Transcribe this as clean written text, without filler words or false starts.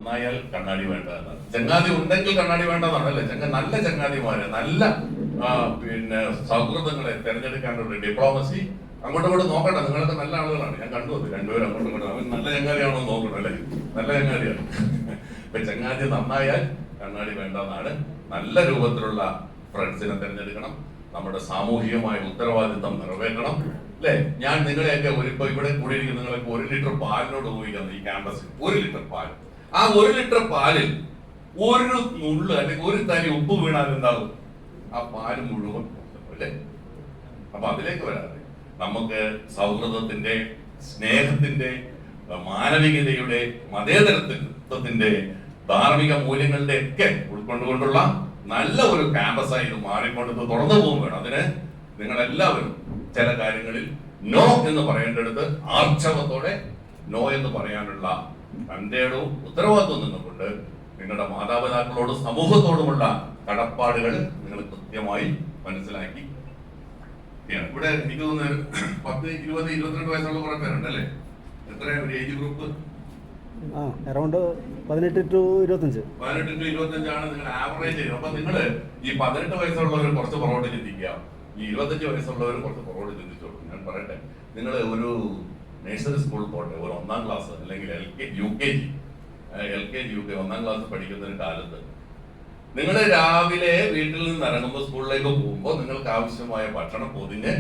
നന്നായാൽ കണ്ണാടി വേണ്ട എന്നാണ്. ചങ്ങാതി ഉണ്ടെങ്കിൽ കണ്ണാടി വേണ്ടെന്നാണ് അല്ലേ? നല്ല ചങ്ങാതിമാരെ, നല്ല പിന്നെ സൗഹൃദങ്ങളെ തിരഞ്ഞെടുക്കാനുള്ള ഡിപ്ലോമസി. അങ്ങോട്ടും ഇങ്ങോട്ട് നോക്കട്ടെ, നിങ്ങളൊക്കെ നല്ല ആളുകളാണ്, ഞാൻ കണ്ടു അത് രണ്ടുപേരും അങ്ങോട്ടും ഇങ്ങോട്ടും. അവൻ നല്ല ചങ്ങാതിയാണോ നോക്കണം അല്ലേ? നല്ല ചങ്ങാതിയാണ്. ഇപ്പൊ ചങ്ങാതി നന്നായാൽ കണ്ണാടി വേണ്ടെന്നാണ്. നല്ല രൂപത്തിലുള്ള ഫ്രണ്ട്സിനെ തിരഞ്ഞെടുക്കണം. നമ്മുടെ സാമൂഹികമായ ഉത്തരവാദിത്തം നിറവേറ്റണം അല്ലേ? ഞാൻ നിങ്ങളെയൊക്കെ ഇപ്പൊ ഇവിടെ കൂടിയിരിക്കുന്ന നിങ്ങളൊക്കെ 1 ലിറ്റർ പാലിനോട് ഉപയോഗിക്കുന്നു ഈ ക്യാമ്പസിൽ. 1 ലിറ്റർ പാൽ, ആ 1 ലിറ്റർ പാലിൽ ഒരു നുള്ള് അല്ലെങ്കിൽ ഒരു തരി ഉപ്പ് വീണാൽ എന്താകും? ആ പാല് മുഴുവൻ അല്ലേ? അപ്പൊ അതിലേക്ക് വരാതെ നമുക്ക് സൗഹൃദത്തിന്റെ, സ്നേഹത്തിന്റെ, മാനവികതയുടെ, മതേതരത്വത്തിന്റെ, ധാർമ്മിക മൂല്യങ്ങളുടെ ഒക്കെ ഉൾക്കൊണ്ടുകൊണ്ടുള്ള നല്ല ഒരു ക്യാമ്പസായി ഇത് മാറിക്കൊണ്ട് തുറന്നു പോകും വേണം. അതിന് നിങ്ങളെല്ലാവരും ചില കാര്യങ്ങളിൽ നോ എന്ന് പറയേണ്ടടുത്ത് ആർജവത്തോടെ നോ എന്ന് പറയാനുള്ള തന്റെയും ഉത്തരവാദിത്വം നിന്നുകൊണ്ട് നിങ്ങളുടെ മാതാപിതാക്കളോടും സമൂഹത്തോടുമുള്ള കടപ്പാടുകൾ നിങ്ങൾ കൃത്യമായി മനസ്സിലാക്കി. ഇവിടെ എനിക്ക് തോന്നുന്നു 10, 20, 22 വയസ്സുള്ള കുറെ പേരുണ്ട് അല്ലേ? എത്ര ഒരു age group? Around 18 to 25. 18 to 25 ആണ് നിങ്ങൾ ആവറേജ് ചെയ്യുന്നത്. അപ്പൊ നിങ്ങൾ ഈ 18 വയസ്സുള്ളവർ കുറച്ച് പുറകോട്ട് ചിന്തിക്കുക, ഈ 25 വയസ്സുള്ളവർ കുറച്ച് പുറകോട്ട് ചിന്തിച്ചോളൂ. ഞാൻ പറയട്ടെ, നിങ്ങൾ ഒരു നഴ്സറി സ്കൂളിൽ പോട്ടെ, ഒരു 1ാം ക്ലാസ് അല്ലെങ്കിൽ LKG, UK 1ാം ക്ലാസ് പഠിക്കുന്ന ഒരു കാലത്ത് നിങ്ങൾ രാവിലെ വീട്ടിൽ നിന്ന് ഇറങ്ങുമ്പോൾ സ്കൂളിലേക്ക് പോകുമ്പോൾ നിങ്ങൾക്ക് ആവശ്യമായ ഭക്ഷണം പൊതിഞ്ഞ്